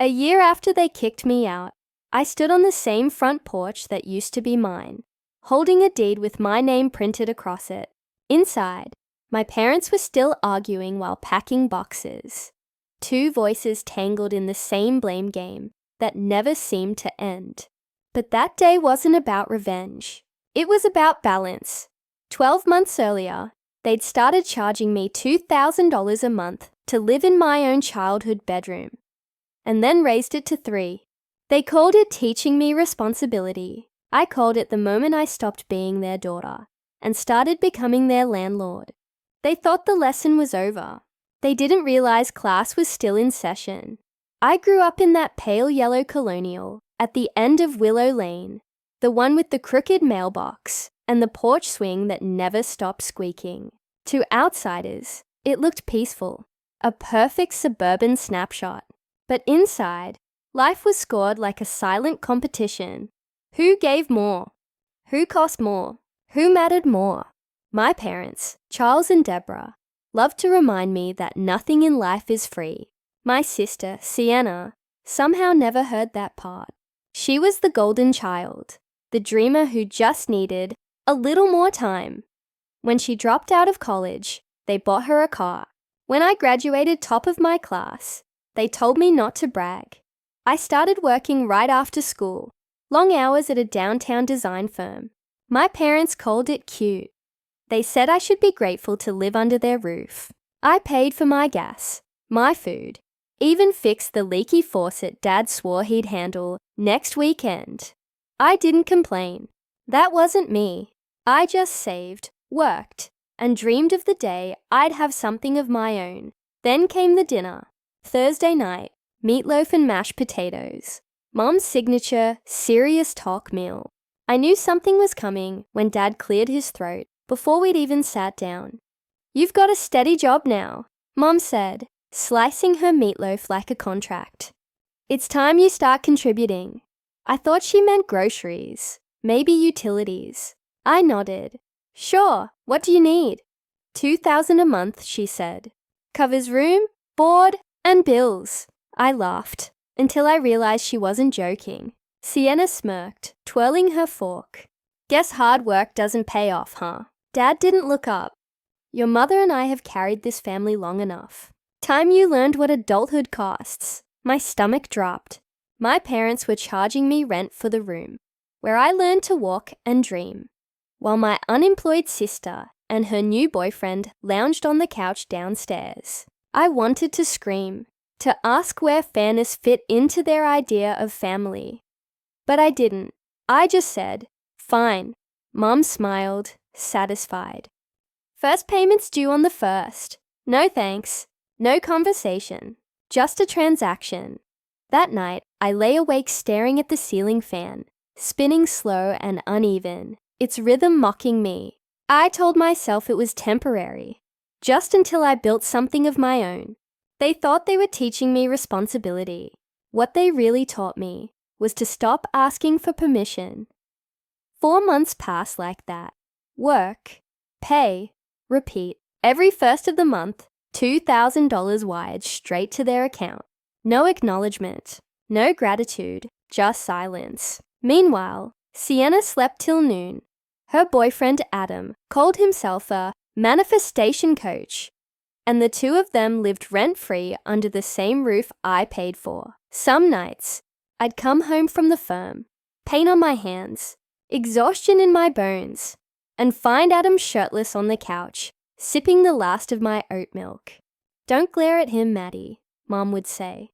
A year after they kicked me out, I stood on the same front porch that used to be mine, holding a deed with my name printed across it. Inside, my parents were still arguing while packing boxes. Two voices tangled in the same blame game that never seemed to end. But that day wasn't about revenge. It was about balance. 12 months earlier, they'd started charging me $2,000 a month to live in my own childhood bedroom, and then raised it to 3. They called it teaching me responsibility. I called it the moment I stopped being their daughter and started becoming their landlord. They thought the lesson was over. They didn't realize class was still in session. I grew up in that pale yellow colonial at the end of Willow Lane, the one with the crooked mailbox and the porch swing that never stopped squeaking. To outsiders, it looked peaceful, a perfect suburban snapshot. But inside, life was scored like a silent competition. Who gave more? Who cost more? Who mattered more? My parents, Charles and Deborah, loved to remind me that nothing in life is free. My sister, Sienna, somehow never heard that part. She was the golden child, the dreamer who just needed a little more time. When she dropped out of college, they bought her a car. When I graduated top of my class, they told me not to brag. I started working right after school, long hours at a downtown design firm. My parents called it cute. They said I should be grateful to live under their roof. I paid for my gas, my food, even fixed the leaky faucet Dad swore he'd handle next weekend. I didn't complain. That wasn't me. I just saved, worked, and dreamed of the day I'd have something of my own. Then came the dinner. Thursday night, meatloaf and mashed potatoes. Mom's signature, serious talk meal. I knew something was coming when Dad cleared his throat before we'd even sat down. "You've got a steady job now," Mom said, slicing her meatloaf like a contract. "It's time you start contributing." I thought she meant groceries, maybe utilities. I nodded. "Sure, what do you need?" $2,000 a month, she said. "Covers room, board, and bills." I laughed until I realized she wasn't joking. Sienna smirked, twirling her fork. "Guess hard work doesn't pay off, huh?" Dad didn't look up. "Your mother and I have carried this family long enough. Time you learned what adulthood costs." My stomach dropped. My parents were charging me rent for the room, where I learned to walk and dream, while my unemployed sister and her new boyfriend lounged on the couch downstairs. I wanted to scream, to ask where fairness fit into their idea of family. But I didn't. I just said, "Fine." Mom smiled, satisfied. "First payment's due on the 1st. No thanks. No conversation. Just a transaction." That night, I lay awake staring at the ceiling fan, spinning slow and uneven, its rhythm mocking me. I told myself it was temporary, just until I built something of my own. They thought they were teaching me responsibility. What they really taught me was to stop asking for permission. 4 months passed like that. Work, pay, repeat. Every first of the month, $2,000 wired straight to their account. No acknowledgement, no gratitude, just silence. Meanwhile, Sienna slept till noon. Her boyfriend, Adam, called himself a manifestation coach, and the two of them lived rent-free under the same roof I paid for. Some nights, I'd come home from the firm, pain on my hands, exhaustion in my bones, and find Adam shirtless on the couch, sipping the last of my oat milk. "Don't glare at him, Maddie," Mom would say.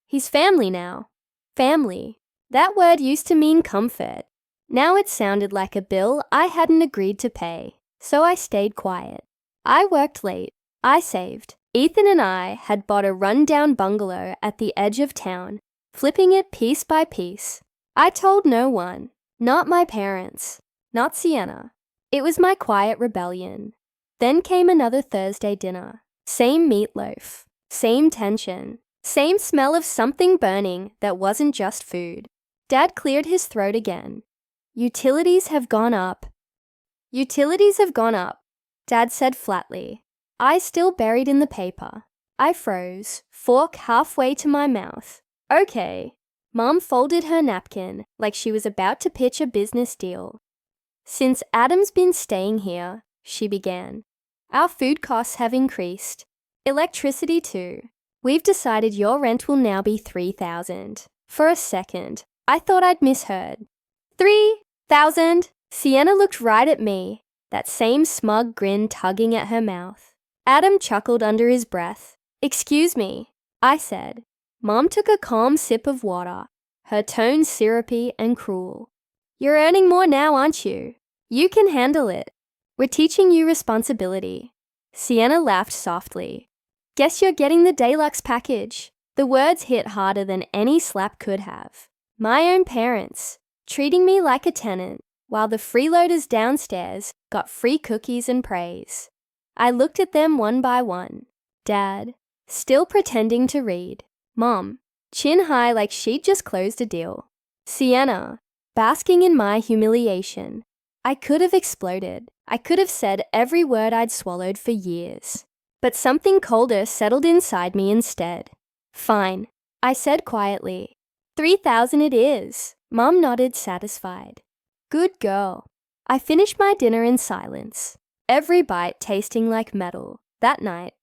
"He's family now." Family. That word used to mean comfort. Now it sounded like a bill I hadn't agreed to pay, so I stayed quiet. I worked late. I saved. Ethan and I had bought a run-down bungalow at the edge of town, flipping it piece by piece. I told no one, not my parents, not Sienna. It was my quiet rebellion. Then came another Thursday dinner. Same meatloaf, same tension, same smell of something burning that wasn't just food. Dad cleared his throat again. Utilities have gone up." "Utilities have gone up," Dad said flatly. Eyes still buried in the paper. I froze, fork halfway to my mouth. Okay. Mom folded her napkin like she was about to pitch a business deal. Since Adam's been staying here, she began, our food costs have increased. Electricity too. We've decided your rent will now be $3,000. For a second, I thought I'd misheard. $3,000? Sienna looked right at me, that same smug grin tugging at her mouth. Adam chuckled under his breath. Excuse me, I said. Mom took a calm sip of water, her tone syrupy and cruel. You're earning more now, aren't you? You can handle it. We're teaching you responsibility. Sienna laughed softly. Guess you're getting the deluxe package. The words hit harder than any slap could have. My own parents, treating me like a tenant, while the freeloaders downstairs got free cookies and praise. I looked at them one by one. Dad, still pretending to read. Mom, chin high like she'd just closed a deal. Sienna, basking in my humiliation. I could have exploded. I could have said every word I'd swallowed for years. But something colder settled inside me instead. Fine, I said quietly. 3,000 it is. Mom nodded satisfied. Good girl. I finished my dinner in silence, every bite tasting like metal. That night,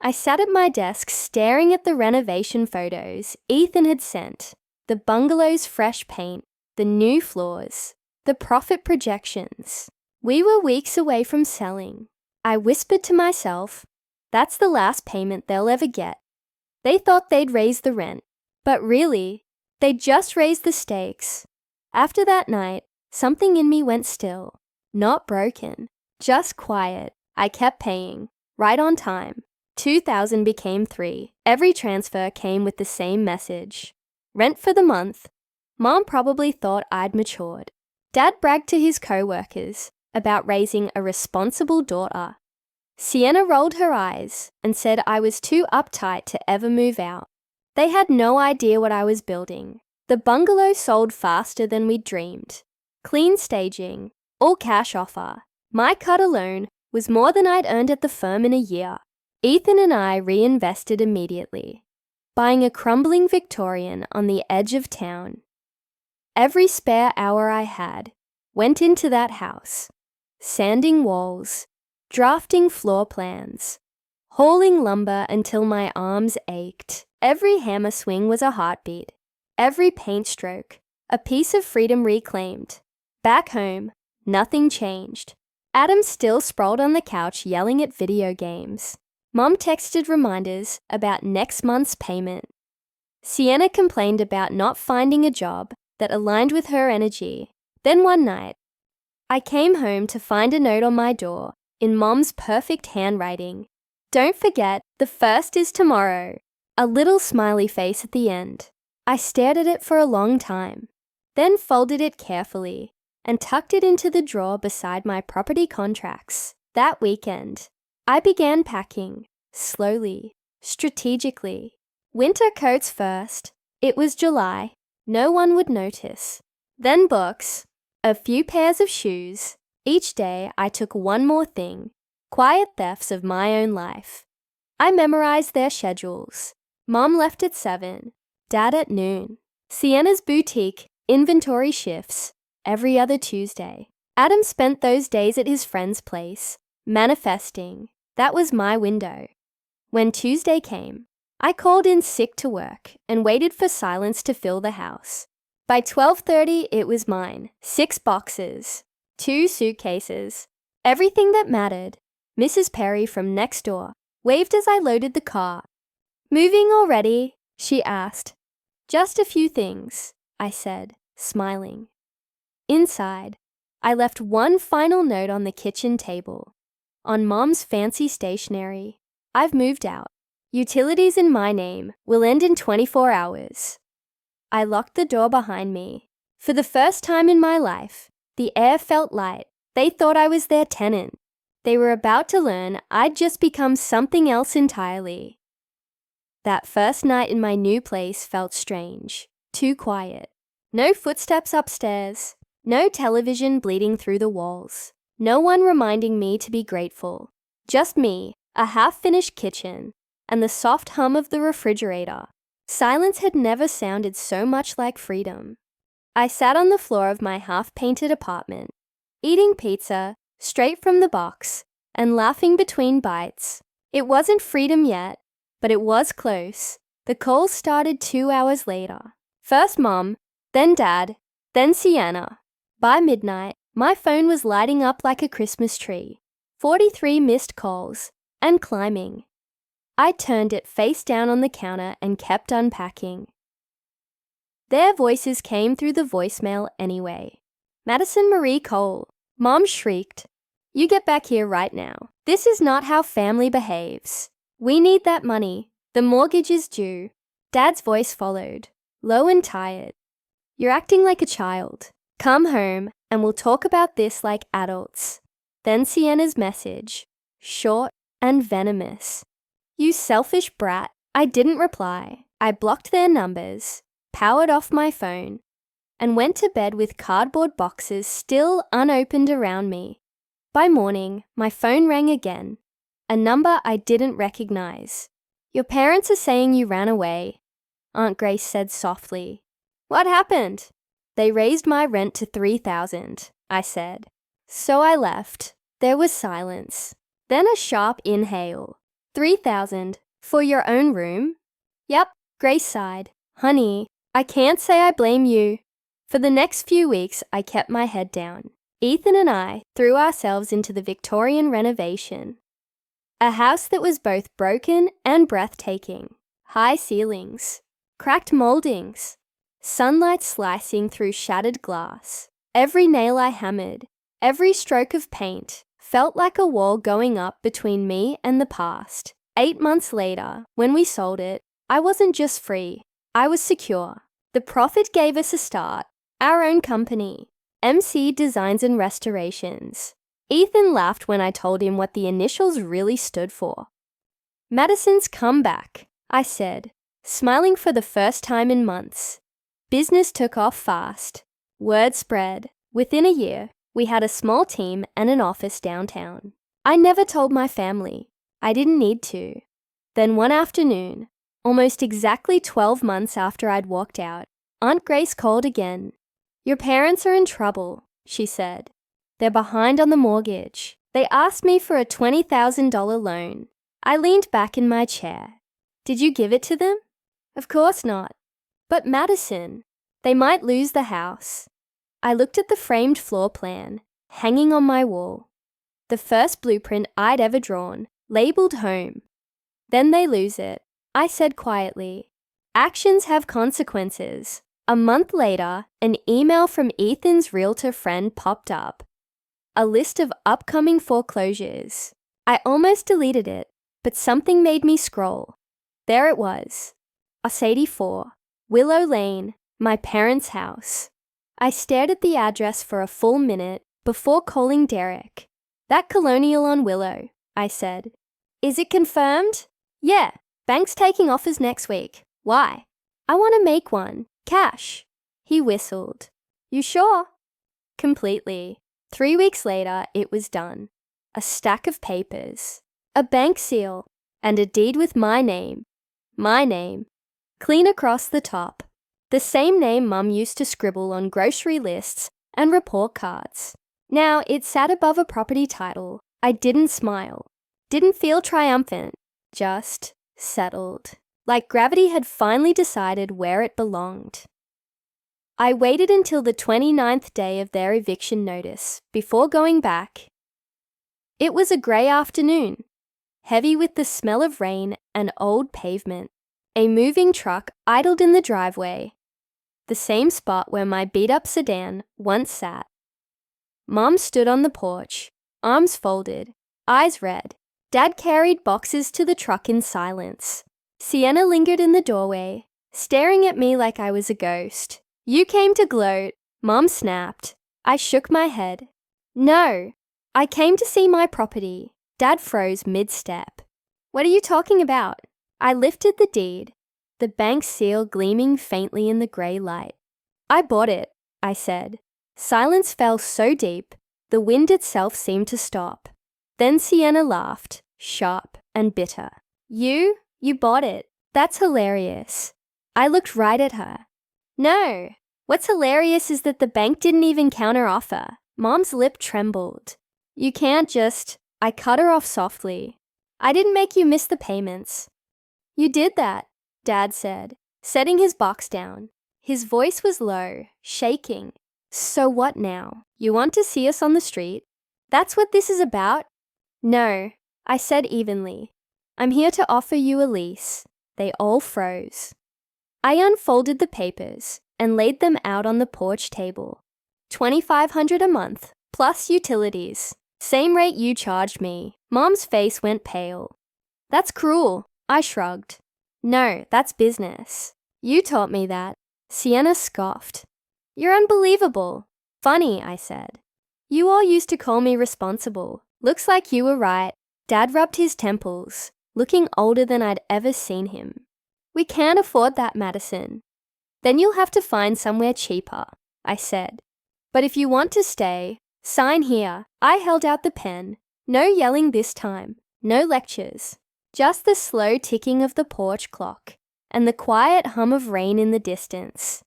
I sat at my desk staring at the renovation photos Ethan had sent, the bungalow's fresh paint, the new floors, the profit projections. We were weeks away from selling. I whispered to myself, that's the last payment they'll ever get. They thought they'd raise the rent, but really, they'd just raised the stakes. After that night, something in me went still. Not broken, just quiet. I kept paying, right on time. 2,000 became 3. Every transfer came with the same message. Rent for the month. Mom probably thought I'd matured. Dad bragged to his co-workers about raising a responsible daughter. Sienna rolled her eyes and said I was too uptight to ever move out. They had no idea what I was building. The bungalow sold faster than we'd dreamed. Clean staging, all cash offer. My cut alone was more than I'd earned at the firm in a year. Ethan and I reinvested immediately, buying a crumbling Victorian on the edge of town. Every spare hour I had went into that house, sanding walls, drafting floor plans, hauling lumber until my arms ached. Every hammer swing was a heartbeat, every paint stroke, a piece of freedom reclaimed. Back home, nothing changed. Adam still sprawled on the couch yelling at video games. Mom texted reminders about next month's payment. Sienna complained about not finding a job that aligned with her energy. Then one night, I came home to find a note on my door in Mom's perfect handwriting. Don't forget, the 1st is tomorrow. A little smiley face at the end. I stared at it for a long time, then folded it carefully and tucked it into the drawer beside my property contracts. That weekend, I began packing, slowly, strategically. Winter coats first. It was July. No one would notice. Then books, a few pairs of shoes. Each day I took one more thing, quiet thefts of my own life. I memorized their schedules. Mom left at 7, Dad at noon. Sienna's boutique, inventory shifts, every other Tuesday. Adam spent those days at his friend's place, manifesting. That was my window. When Tuesday came, I called in sick to work and waited for silence to fill the house. By 12:30, it was mine. 6 boxes, 2 suitcases, everything that mattered. Mrs. Perry from next door waved as I loaded the car. Moving already? She asked. Just a few things, I said, smiling. Inside, I left one final note on the kitchen table. On Mom's fancy stationery, I've moved out. Utilities in my name will end in 24 hours. I locked the door behind me. For the first time in my life, the air felt light. They thought I was their tenant. They were about to learn I'd just become something else entirely. That first night in my new place felt strange, too quiet. No footsteps upstairs, no television bleeding through the walls, no one reminding me to be grateful. Just me, a half-finished kitchen, and the soft hum of the refrigerator. Silence had never sounded so much like freedom. I sat on the floor of my half-painted apartment, eating pizza straight from the box and laughing between bites. It wasn't freedom yet, but it was close. The calls started 2 hours later. First Mom, then Dad, then Sienna. By midnight, my phone was lighting up like a Christmas tree. 43 missed calls, and climbing. I turned it face down on the counter and kept unpacking. Their voices came through the voicemail anyway. Madison Marie Cole. Mom shrieked. You get back here right now. This is not how family behaves. We need that money. The mortgage is due. Dad's voice followed, low and tired. You're acting like a child. Come home and we'll talk about this like adults. Then Sienna's message, short and venomous. You selfish brat. I didn't reply. I blocked their numbers, powered off my phone, and went to bed with cardboard boxes still unopened around me. By morning, my phone rang again, a number I didn't recognize. Your parents are saying you ran away, Aunt Grace said softly. What happened? They raised my rent to $3,000, I said. So I left. There was silence. Then a sharp inhale. $3,000 for your own room? Yep, Grace sighed. Honey, I can't say I blame you. For the next few weeks, I kept my head down. Ethan and I threw ourselves into the Victorian renovation. A house that was both broken and breathtaking. High ceilings, cracked moldings, sunlight slicing through shattered glass. Every nail I hammered, every stroke of paint, felt like a wall going up between me and the past. 8 months later, when we sold it, I wasn't just free, I was secure. The profit gave us a start, our own company, MC Designs and Restorations. Ethan laughed when I told him what the initials really stood for. Madison's comeback, I said, smiling for the first time in months. Business took off fast. Word spread. Within a year, we had a small team and an office downtown. I never told my family. I didn't need to. Then one afternoon, almost exactly 12 months after I'd walked out, Aunt Grace called again. Your parents are in trouble, she said. They're behind on the mortgage. They asked me for a $20,000 loan. I leaned back in my chair. Did you give it to them? Of course not. But Madison, they might lose the house. I looked at the framed floor plan, hanging on my wall. The first blueprint I'd ever drawn, labeled home. Then they lose it, I said quietly. Actions have consequences. A month later, an email from Ethan's realtor friend popped up. A list of upcoming foreclosures. I almost deleted it, but something made me scroll. There it was. Osady 4, Willow Lane, my parents' house. I stared at the address for a full minute before calling Derek. That colonial on Willow, I said. Is it confirmed? Yeah, bank's taking offers next week. Why? I want to make one. Cash. He whistled. You sure? Completely. 3 weeks later, it was done. A stack of papers, a bank seal, and a deed with my name. My name. Clean across the top. The same name Mum used to scribble on grocery lists and report cards. Now it sat above a property title. I didn't smile. Didn't feel triumphant. Just settled. Like gravity had finally decided where it belonged. I waited until the 29th day of their eviction notice before going back. It was a grey afternoon, heavy with the smell of rain and old pavement. A moving truck idled in the driveway, the same spot where my beat-up sedan once sat. Mom stood on the porch, arms folded, eyes red. Dad carried boxes to the truck in silence. Sienna lingered in the doorway, staring at me like I was a ghost. You came to gloat, Mom snapped. I shook my head. No, I came to see my property. Dad froze mid-step. What are you talking about? I lifted the deed, the bank seal gleaming faintly in the grey light. I bought it, I said. Silence fell so deep, the wind itself seemed to stop. Then Sienna laughed, sharp and bitter. You bought it. That's hilarious. I looked right at her. No. What's hilarious is that the bank didn't even counter-offer. Mom's lip trembled. You can't just... I cut her off softly. I didn't make you miss the payments. You did that, Dad said, setting his box down. His voice was low, shaking. So what now? You want to see us on the street? That's what this is about? No, I said evenly. I'm here to offer you a lease. They all froze. I unfolded the papers and laid them out on the porch table. $2,500 a month, plus utilities. Same rate you charged me. Mom's face went pale. That's cruel, I shrugged. No, that's business. You taught me that. Sienna scoffed. You're unbelievable. Funny, I said. You all used to call me responsible. Looks like you were right. Dad rubbed his temples, looking older than I'd ever seen him. We can't afford that, Madison. Then you'll have to find somewhere cheaper, I said. But if you want to stay, sign here. I held out the pen. No yelling this time. No lectures. Just the slow ticking of the porch clock and the quiet hum of rain in the distance.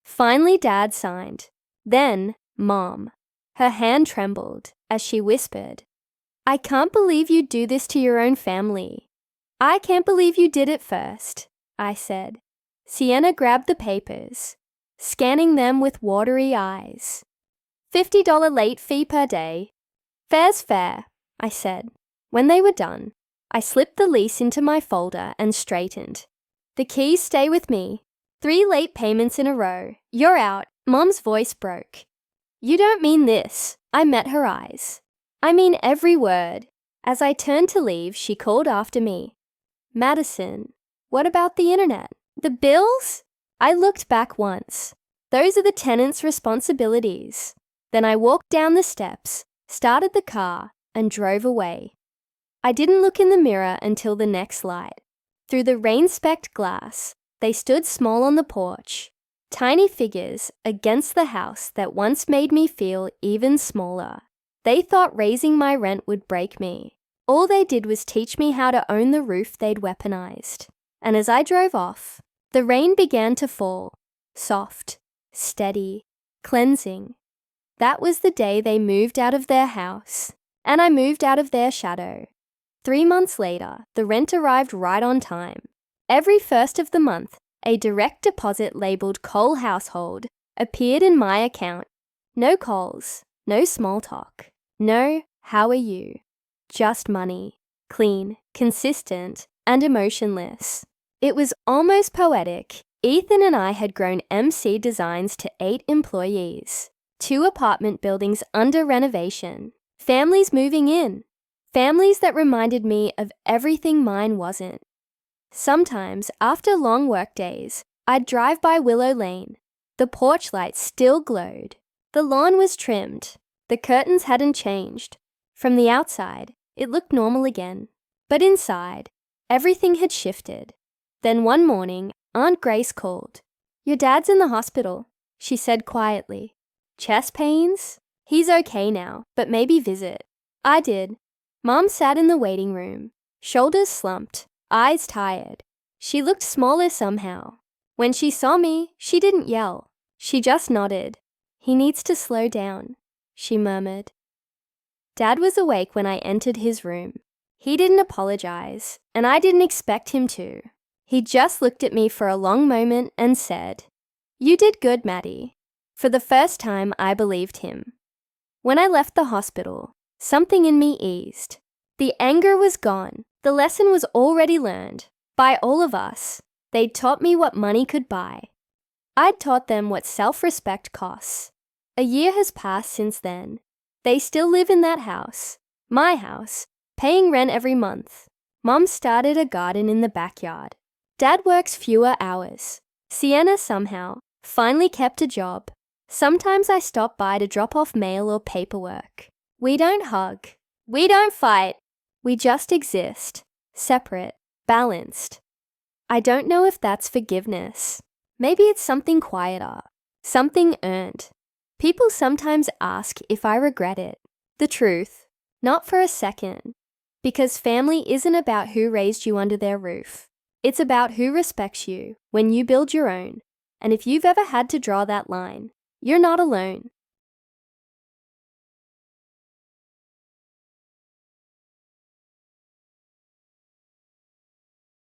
Finally, Dad signed. Then, Mom. Her hand trembled as she whispered, I can't believe you'd do this to your own family. I can't believe you did it first, I said. Sienna grabbed the papers, scanning them with watery eyes. $50 late fee per day. Fair's fair, I said. When they were done, I slipped the lease into my folder and straightened. The keys stay with me. 3 late payments in a row. You're out. Mom's voice broke. You don't mean this. I met her eyes. I mean every word. As I turned to leave, she called after me. Madison, what about the internet? The bills? I looked back once. Those are the tenant's responsibilities. Then I walked down the steps, started the car, and drove away. I didn't look in the mirror until the next light. Through the rain-specked glass, they stood small on the porch, tiny figures against the house that once made me feel even smaller. They thought raising my rent would break me. All they did was teach me how to own the roof they'd weaponized. And as I drove off, the rain began to fall, soft, steady, cleansing. That was the day they moved out of their house, and I moved out of their shadow. 3 months later, the rent arrived right on time. Every first of the month, a direct deposit labeled Cole Household appeared in my account. No calls, no small talk, no how are you? Just money, clean, consistent, and emotionless. It was almost poetic. Ethan and I had grown MC Designs to 8 employees, 2 apartment buildings under renovation, families moving in, families that reminded me of everything mine wasn't. Sometimes, after long work days, I'd drive by Willow Lane. The porch lights still glowed. The lawn was trimmed. The curtains hadn't changed. From the outside, it looked normal again. But inside, everything had shifted. Then one morning, Aunt Grace called. Your dad's in the hospital, she said quietly. Chest pains? He's okay now, but maybe visit. I did. Mom sat in the waiting room, shoulders slumped, eyes tired. She looked smaller somehow. When she saw me, she didn't yell. She just nodded. He needs to slow down, she murmured. Dad was awake when I entered his room. He didn't apologize, and I didn't expect him to. He just looked at me for a long moment and said, You did good, Maddie. For the first time, I believed him. When I left the hospital, something in me eased. The anger was gone. The lesson was already learned. By all of us. They'd taught me what money could buy. I'd taught them what self-respect costs. A year has passed since then. They still live in that house, my house, paying rent every month. Mom started a garden in the backyard. Dad works fewer hours. Sienna somehow finally kept a job. Sometimes I stop by to drop off mail or paperwork. We don't hug. We don't fight. We just exist, separate, balanced. I don't know if that's forgiveness. Maybe it's something quieter, something earned. People sometimes ask if I regret it. The truth, not for a second. Because family isn't about who raised you under their roof. It's about who respects you when you build your own. And if you've ever had to draw that line, you're not alone.